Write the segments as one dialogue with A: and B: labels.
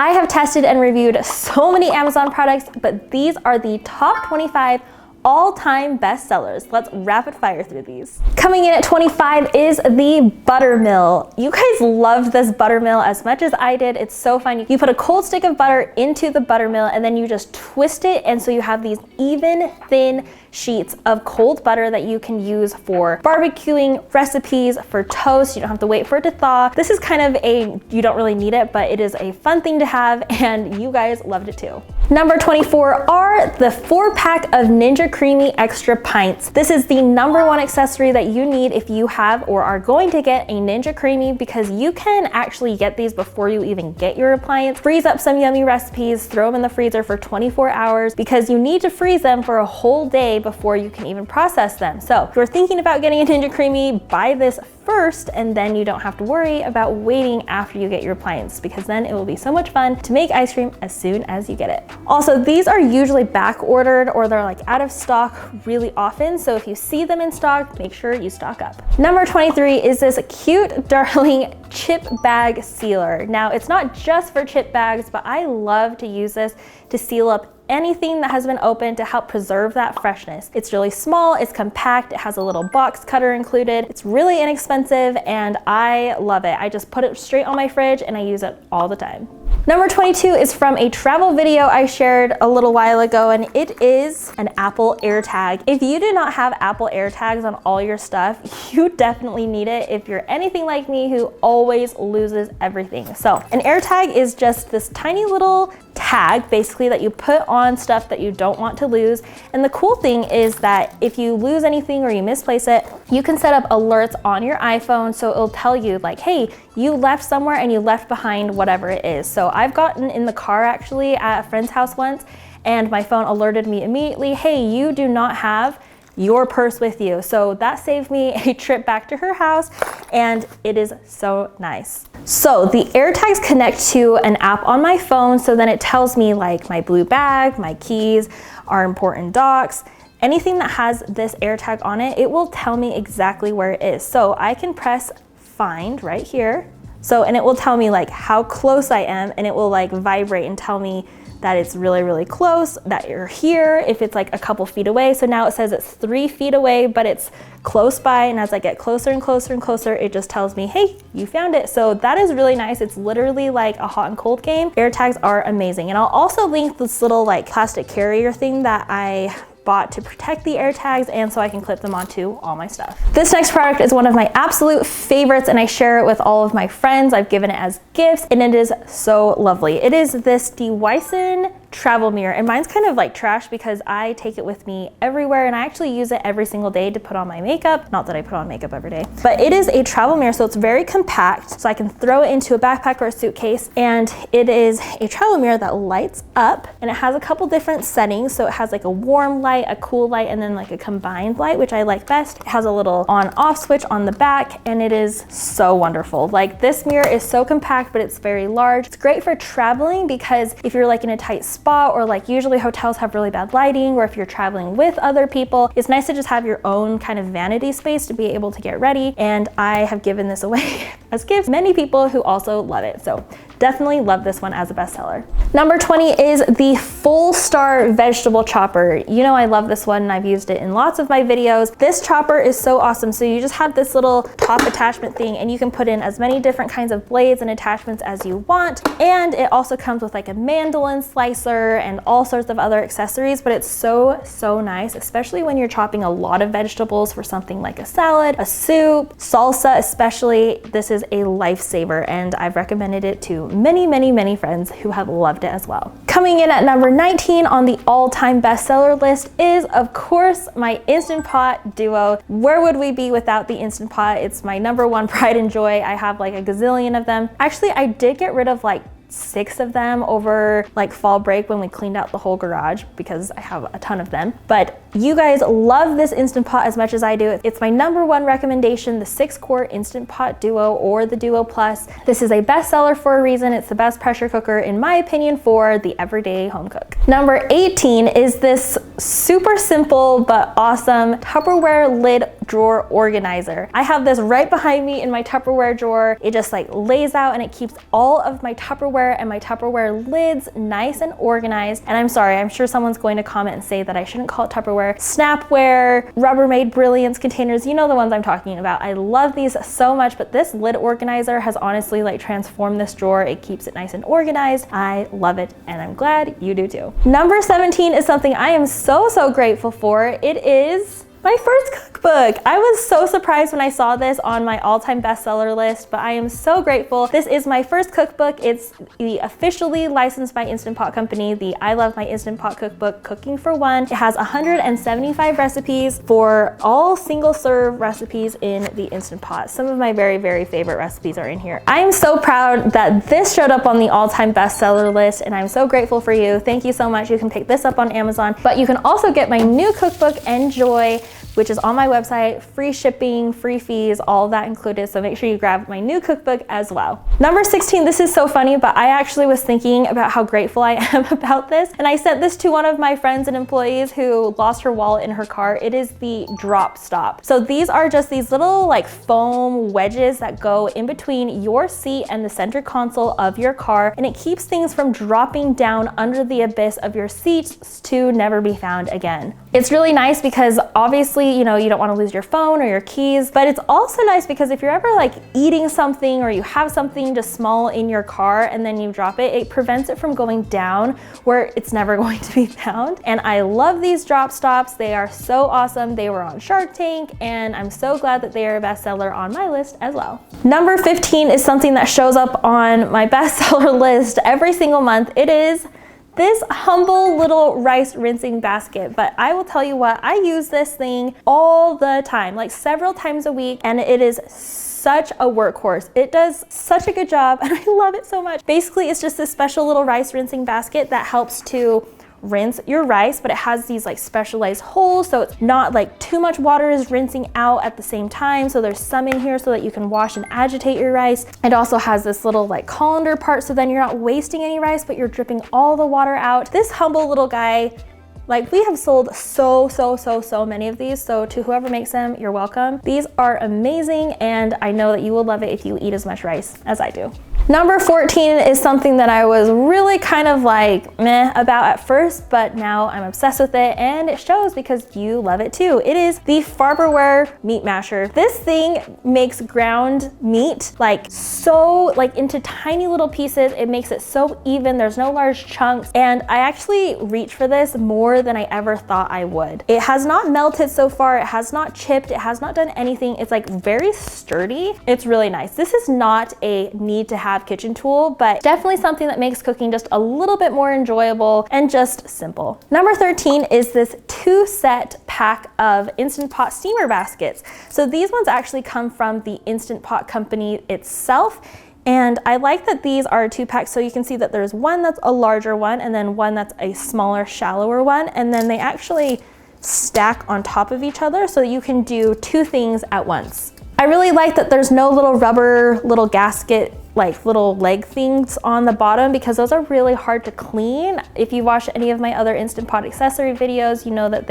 A: I have tested and reviewed so many Amazon products, but these are the top 25 all-time bestsellers. Let's rapid fire through these. Coming in at 25 is the Buttermill. You guys loved this Buttermill as much as I did. It's so fun. You put a cold stick of butter into the Buttermill and then you just twist it, and so you have these even, thin sheets of cold butter that you can use for barbecuing, recipes, for toast. You don't have to wait for it to thaw. This is kind of you don't really need it, but it is a fun thing to have, and you guys loved it too. Number 24 are the 4-pack of Ninja Creami Extra Pints. This is the #1 accessory that you need if you have or are going to get a Ninja Creami, because you can actually get these before you even get your appliance. Freeze up some yummy recipes, throw them in the freezer for 24 hours, because you need to freeze them for a whole day before you can even process them. So if you're thinking about getting a Ninja Creami, buy this first, and then you don't have to worry about waiting after you get your appliance, because then it will be so much fun to make ice cream as soon as you get it. Also, these are usually back ordered or they're like out of stock really often, so if you see them in stock, make sure you stock up. Number 23 is this cute, darling chip bag sealer. Now, it's not just for chip bags, but I love to use this to seal up anything that has been opened to help preserve that freshness. It's really small, it's compact, it has a little box cutter included. It's really inexpensive and I love it. I just put it straight on my fridge and I use it all the time. Number 22 is from a travel video I shared a little while ago, and it is an Apple AirTag. If you do not have Apple AirTags on all your stuff, you definitely need it if you're anything like me who always loses everything. So an AirTag is just this tiny little tag basically that you put on stuff that you don't want to lose. And the cool thing is that if you lose anything or you misplace it, you can set up alerts on your iPhone, so it'll tell you like, hey, you left somewhere and you left behind whatever it is. So I've gotten in the car actually at a friend's house once, and my phone alerted me immediately, hey, you do not have your purse with you. So that saved me a trip back to her house, and it is so nice. So the AirTags connect to an app on my phone, so then it tells me like my blue bag, my keys, our important docs, anything that has this AirTag on it, it will tell me exactly where it is. So I can press find right here. So, and it will tell me like how close I am, and it will like vibrate and tell me that it's really, really close, that you're here, if it's like a couple feet away. So now it says it's 3 feet away, but it's close by. And as I get closer and closer and closer, it just tells me, hey, you found it. So that is really nice. It's literally like a hot and cold game. AirTags are amazing. And I'll also link this little like plastic carrier thing that I bought to protect the AirTags, and so I can clip them onto all my stuff. This next product is one of my absolute favorites, and I share it with all of my friends. I've given it as gifts, and it is so lovely. It is this DeWyson travel mirror, and mine's kind of like trash because I take it with me everywhere, and I actually use it every single day to put on my makeup. Not that I put on makeup every day, but it is a travel mirror, so it's very compact, so I can throw it into a backpack or a suitcase. And it is a travel mirror that lights up, and it has a couple different settings. So it has like a warm light, a cool light, and then like a combined light, which I like best. It has a little on-off switch on the back, and it is so wonderful. Like, this mirror is so compact, but it's very large. It's great for traveling because if you're like in a tight spot, or like usually hotels have really bad lighting, or if you're traveling with other people, it's nice to just have your own kind of vanity space to be able to get ready. And I have given this away as gifts. Many people who also love it. So definitely love this one as a bestseller. Number 20 is the Fullstar vegetable chopper. You know I love this one, and I've used it in lots of my videos. This chopper is so awesome. So you just have this little top attachment thing, and you can put in as many different kinds of blades and attachments as you want. And it also comes with like a mandolin slicer and all sorts of other accessories, but it's so, so nice, especially when you're chopping a lot of vegetables for something like a salad, a soup, salsa especially. This is a lifesaver, and I've recommended it to many, many, many friends who have loved it as well. Coming in at number 19 on the all-time bestseller list is, of course, my Instant Pot Duo. Where would we be without the Instant Pot? It's my #1 pride and joy. I have like a gazillion of them. Actually, I did get rid of like 6 of them over like fall break when we cleaned out the whole garage, because I have a ton of them. But you guys love this Instant Pot as much as I do. It's my #1 recommendation, the 6-quart Instant Pot Duo or the Duo Plus. This is a bestseller for a reason. It's the best pressure cooker, in my opinion, for the everyday home cook. Number 18 is this super simple but awesome Tupperware Lid drawer organizer. I have this right behind me in my Tupperware drawer. It just like lays out and it keeps all of my Tupperware and my Tupperware lids nice and organized. And I'm sorry, I'm sure someone's going to comment and say that I shouldn't call it Tupperware. Snapware, Rubbermaid Brilliance containers, you know the ones I'm talking about. I love these so much, but this lid organizer has honestly like transformed this drawer. It keeps it nice and organized. I love it and I'm glad you do too. Number 17 is something I am so grateful for. It is my first cookbook. I was so surprised when I saw this on my all-time bestseller list, but I am so grateful. This is my first cookbook. It's the officially licensed by Instant Pot Company, the I Love My Instant Pot cookbook, Cooking for One. It has 175 recipes for all single serve recipes in the Instant Pot. Some of my very favorite recipes are in here. I am so proud that this showed up on the all-time bestseller list, and I'm so grateful for you. Thank you so much. You can pick this up on Amazon, but you can also get my new cookbook, Enjoy, which is on my website, free shipping, free fees, all of that included. So make sure you grab my new cookbook as well. Number 16, this is so funny, but I actually was thinking about how grateful I am about this. And I sent this to one of my friends and employees who lost her wallet in her car. It is the Drop Stop. So these are just these little like foam wedges that go in between your seat and the center console of your car. And it keeps things from dropping down under the abyss of your seats to never be found again. It's really nice because obviously, you know, you don't want to lose your phone or your keys, but it's also nice because if you're ever like eating something or you have something just small in your car and then you drop it, it prevents it from going down where it's never going to be found. And I love these Drop Stops. They are so awesome. They were on Shark Tank and I'm so glad that they are a bestseller on my list as well. Number 15 is something that shows up on my bestseller list every single month. It is this humble little rice rinsing basket, but I will tell you what, I use this thing all the time, like several times a week, and it is such a workhorse. It does such a good job and I love it so much. Basically, it's just this special little rice rinsing basket that helps to rinse your rice, but it has these like specialized holes, so it's not like too much water is rinsing out at the same time. So there's some in here so that you can wash and agitate your rice. It also has this little like colander part, so then you're not wasting any rice, but you're dripping all the water out. This humble little guy, like we have sold so many of these, so to whoever makes them, you're welcome. These are amazing and I know that you will love it if you eat as much rice as I do. Number 14 is something that I was really kind of like meh about at first, but now I'm obsessed with it and it shows because you love it too. It is the Tupperware meat masher. This thing makes ground meat like so like into tiny little pieces. It makes it so even. There's no large chunks. And I actually reach for this more than I ever thought I would. It has not melted so far. It has not chipped. It has not done anything. It's like very sturdy. It's really nice. This is not a need to have kitchen tool, but definitely something that makes cooking just a little bit more enjoyable and just simple. Number 13 is this 2-set pack of Instant Pot steamer baskets. So these ones actually come from the Instant Pot Company itself. And I like that these are 2-packs, so you can see that there's one that's a larger one and then one that's a smaller, shallower one. And then they actually stack on top of each other so that you can do 2 things at once. I really like that there's no little rubber little gasket like little leg things on the bottom because those are really hard to clean. If you watch any of my other Instant Pot accessory videos, you know that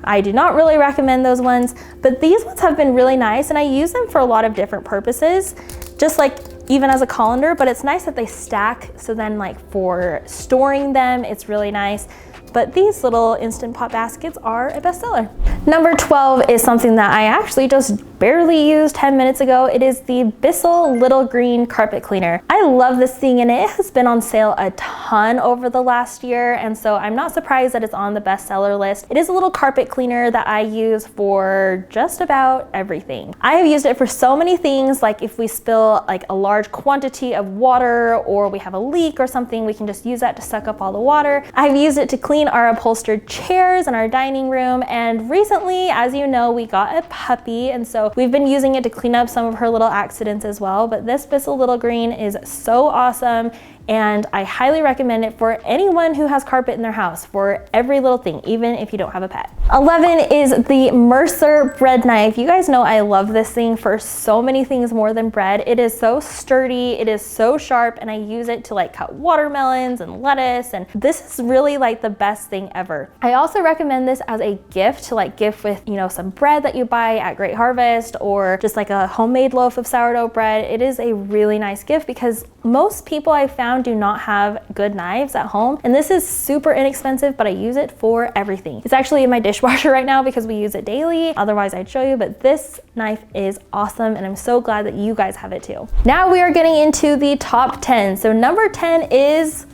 A: I do not really recommend those ones, but these ones have been really nice and I use them for a lot of different purposes, just like even as a colander, but it's nice that they stack. So then like for storing them, it's really nice. But these little Instant Pot baskets are a bestseller. Number 12 is something that I actually just barely used 10 minutes ago. It is the Bissell Little Green Carpet Cleaner. I love this thing and it has been on sale a ton over the last year, and so I'm not surprised that it's on the bestseller list. It is a little carpet cleaner that I use for just about everything. I have used it for so many things, like if we spill like a large quantity of water or we have a leak or something, we can just use that to suck up all the water. I've used it to clean our upholstered chairs in our dining room, and recently, as you know, we got a puppy, and so we've been using it to clean up some of her little accidents as well. But this Bissell Little Green is so awesome and I highly recommend it for anyone who has carpet in their house, for every little thing, even if you don't have a pet. 11 is the Mercer bread knife. You guys know I love this thing for so many things more than bread. It is so sturdy, it is so sharp, and I use it to like cut watermelons and lettuce, and this is really like the best thing ever. I also recommend this as a gift to like gift with, you know, some bread that you buy at Great Harvest, or just like a homemade loaf of sourdough bread. It is a really nice gift because most people I've found do not have good knives at home, and this is super inexpensive, but I use it for everything. It's actually in my dishwasher right now because we use it daily. Otherwise I'd show you, but this knife is awesome, and I'm so glad that you guys have it too. Now we are getting into the top 10. So number 10 is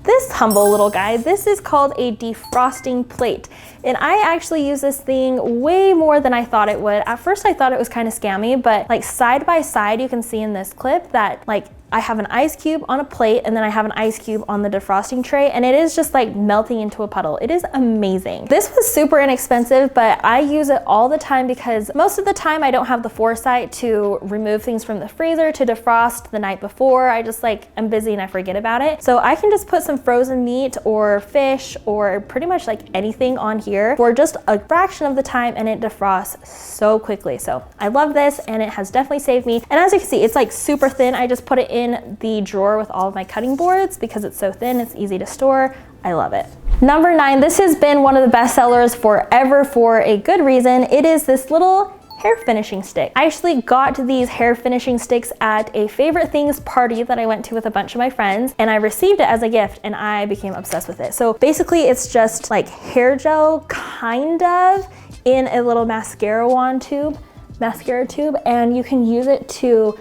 A: this humble little guy. This is called a defrosting plate. And I actually use this thing way more than I thought it would. At first I thought it was kind of scammy, but like side by side, you can see in this clip that like I have an ice cube on a plate, and then I have an ice cube on the defrosting tray, and it is just like melting into a puddle. It is amazing. This was super inexpensive, but I use it all the time because most of the time I don't have the foresight to remove things from the freezer to defrost the night before. I just like, I'm busy and I forget about it. So I can just put some frozen meat or fish or pretty much like anything on here for just a fraction of the time, and it defrosts so quickly. So I love this, and it has definitely saved me. And as you can see, it's like super thin. I just put it in the drawer with all of my cutting boards because it's so thin, it's easy to store. I love it. Number 9, this has been one of the best sellers forever for a good reason. It is this little hair finishing stick. I actually got these hair finishing sticks at a favorite things party that I went to with a bunch of my friends, and I received it as a gift, and I became obsessed with it. So basically it's just like hair gel kind of in a little mascara tube, and you can use it to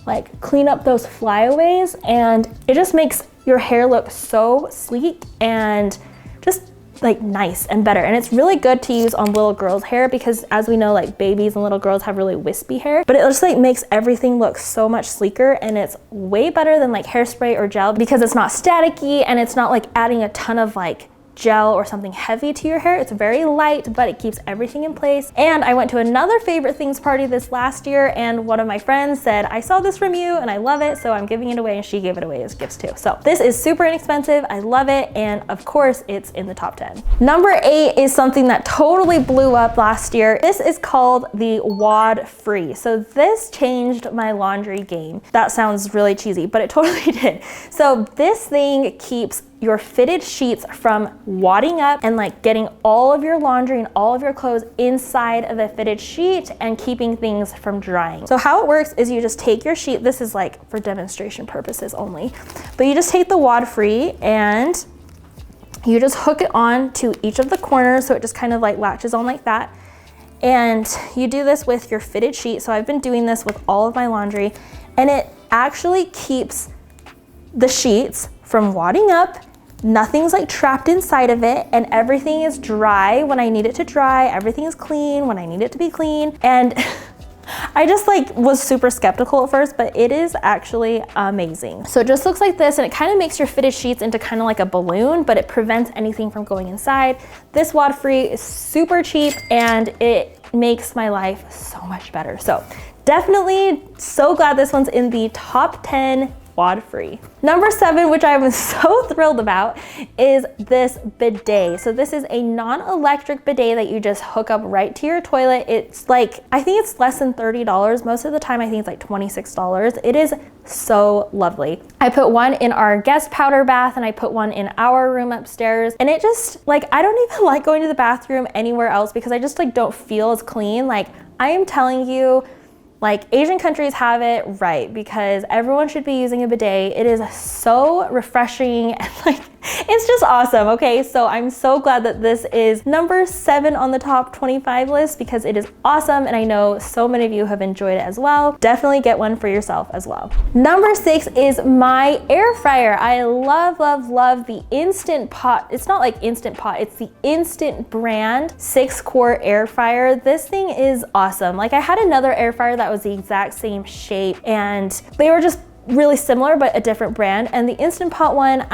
A: like clean up those flyaways, and it just makes your hair look so sleek and just like nice and better. And it's really good to use on little girls' hair because, as we know, like babies and little girls have really wispy hair, but it just like makes everything look so much sleeker, and it's way better than like hairspray or gel because it's not staticky, and it's not like adding a ton of like gel or something heavy to your hair. It's very light, but it keeps everything in place. And I went to another favorite things party this last year, and one of my friends said, I saw this from you and I love it, so I'm giving it away, and she gave it away as gifts too. So this is super inexpensive. I love it, and of course it's in the top 10. Number 8 is something that totally blew up last year. This is called the Wad Free. So this changed my laundry game. That sounds really cheesy, but it totally did. So this thing keeps your fitted sheets from wadding up and like getting all of your laundry and all of your clothes inside of a fitted sheet and keeping things from drying. So how it works is you just take your sheet, this is like for demonstration purposes only, but you just take the Wad Free and you just hook it on to each of the corners, so it just kind of like latches on like that. And you do this with your fitted sheet. So I've been doing this with all of my laundry, and it actually keeps the sheets from wadding up. Nothing's like trapped inside of it, and everything is dry when I need it to dry. Everything is clean when I need it to be clean. And I just like was super skeptical at first, but it is actually amazing. So it just looks like this, and it kind of makes your fitted sheets into kind of like a balloon, but it prevents anything from going inside. This Wad Free is super cheap, and it makes my life so much better. So definitely so glad this one's in the top 10 Wad Free. Number 7, which I was so thrilled about, is this bidet. So this is a non-electric bidet that you just hook up right to your toilet. It's like, I think it's less than $30. Most of the time I think it's like $26. It is so lovely. I put one in our guest powder bath, and I put one in our room upstairs, and it just like, I don't even like going to the bathroom anywhere else because I just like don't feel as clean. Like, I am telling you, like, Asian countries have it right because everyone should be using a bidet. It is so refreshing and like, it's just awesome. Okay, so I'm so glad that this is number 7 on the top 25 list because it is awesome, and I know so many of you have enjoyed it as well. Definitely get one for yourself as well. Number 6 is my air fryer. I love, love, love the Instant Pot. It's not like Instant Pot, it's the Instant brand 6-quart air fryer. This thing is awesome. Like, I had another air fryer that was the exact same shape, and they were just really similar but a different brand. And the Instant Pot one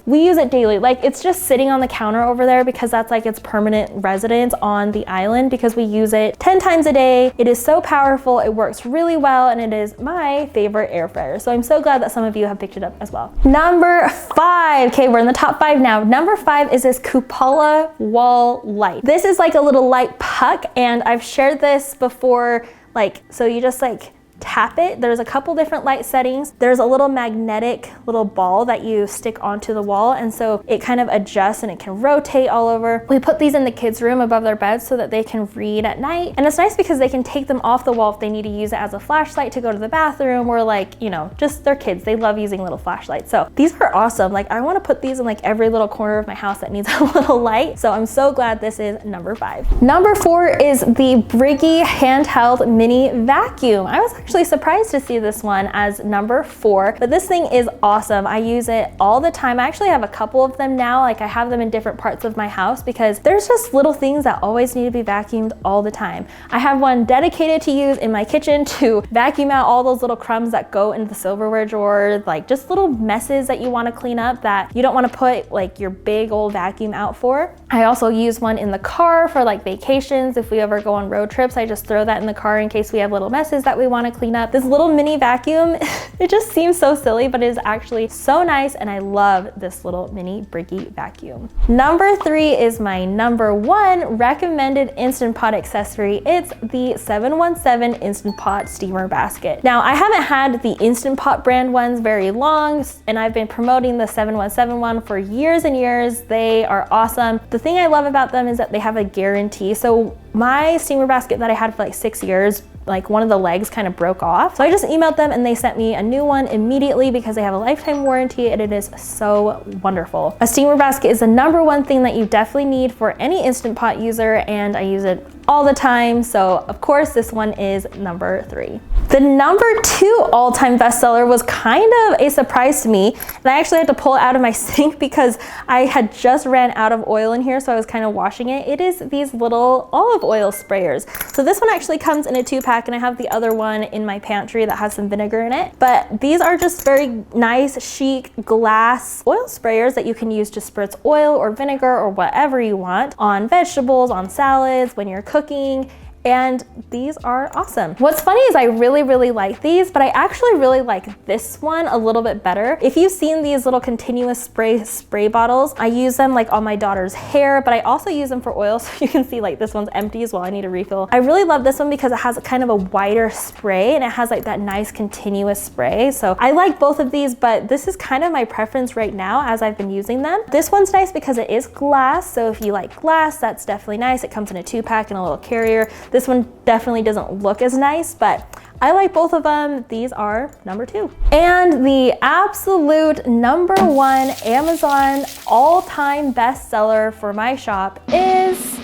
A: we use it daily. Like, it's just sitting on the counter over there because that's like its permanent residence on the island, because we use it 10 times a day. It is so powerful, it works really well, and it is my favorite air fryer. So I'm so glad that some of you have picked it up as well. Number 5, okay, we're in the top 5 now. Number 5 is this Koopala wall light. This is like a little light puck, and I've shared this before. Like, so you just like tap it. There's a couple different light settings. There's a little magnetic little ball that you stick onto the wall, and so it kind of adjusts and it can rotate all over. We put these in the kids' room above their beds so that they can read at night, and it's nice because they can take them off the wall if they need to use it as a flashlight to go to the bathroom, or like, you know, just they're kids, they love using little flashlights. So these are awesome. Like, I want to put these in like every little corner of my house that needs a little light, so I'm so glad this is number 5. Number 4 is the Brigii handheld mini vacuum. I was actually surprised to see this one as number 4, but this thing is awesome. I use it all the time. I actually have a couple of them now. Like, I have them in different parts of my house because there's just little things that always need to be vacuumed all the time. I have one dedicated to use in my kitchen to vacuum out all those little crumbs that go into the silverware drawer, like just little messes that you want to clean up that you don't want to put like your big old vacuum out for. I also use one in the car for like vacations. If we ever go on road trips, I just throw that in the car in case we have little messes that we want to clean up. This little mini vacuum, it just seems so silly, but it is actually so nice, and I love this little mini Brigii vacuum. Number 3 is my number 1 recommended Instant Pot accessory. It's the 717 Instant Pot steamer basket. Now, I haven't had the Instant Pot brand ones very long, and I've been promoting the 717 one for years and years. They are awesome. The thing I love about them is that they have a guarantee. So my steamer basket that I had for like 6 years, like one of the legs kind of broke off. So I just emailed them and they sent me a new one immediately because they have a lifetime warranty, and it is so wonderful. A steamer basket is the number 1 thing that you definitely need for any Instant Pot user, and I use it all the time. So of course this one is number 3. The number 2 all-time bestseller was kind of a surprise to me, and I actually had to pull it out of my sink because I had just ran out of oil in here, so I was kind of washing it. It is these little olive oil sprayers. So this one actually comes in a 2-pack, and I have the other one in my pantry that has some vinegar in it. But these are just very nice, chic glass oil sprayers that you can use to spritz oil or vinegar or whatever you want on vegetables, on salads, when you're cooking. And these are awesome. What's funny is I really like these, but I actually really like this one a little bit better. If you've seen these little continuous spray bottles, I use them like on my daughter's hair, but I also use them for oil. So you can see like this one's empty as well. I need a refill. I really love this one because it has kind of a wider spray, and it has like that nice continuous spray. So I like both of these, but this is kind of my preference right now as I've been using them. This one's nice because it is glass. So if you like glass, that's definitely nice. It comes in a 2-pack and a little carrier. This one definitely doesn't look as nice, but I like both of them. These are number 2. And the absolute number 1 Amazon all-time bestseller for my shop is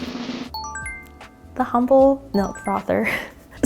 A: the Humble Milk Frother.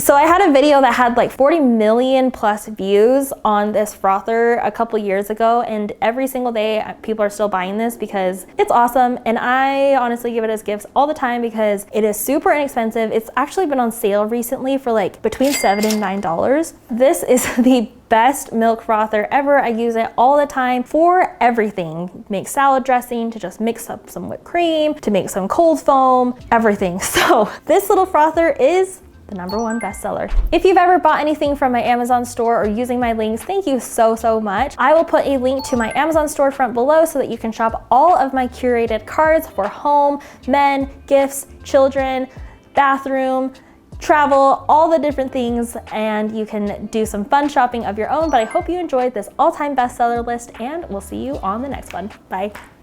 A: So I had a video that had like 40 million plus views on this frother a couple years ago, and every single day people are still buying this because it's awesome, and I honestly give it as gifts all the time because it is super inexpensive. It's actually been on sale recently for like between $7 and $9. This is the best milk frother ever. I use it all the time for everything. Make salad dressing, to just mix up some whipped cream, to make some cold foam, everything. So this little frother is the number 1 bestseller. If you've ever bought anything from my Amazon store or using my links, thank you so much. I will put a link to my Amazon storefront below so that you can shop all of my curated cards for home, men, gifts, children, bathroom, travel, all the different things, and you can do some fun shopping of your own. But I hope you enjoyed this all-time bestseller list, and we'll see you on the next one. Bye.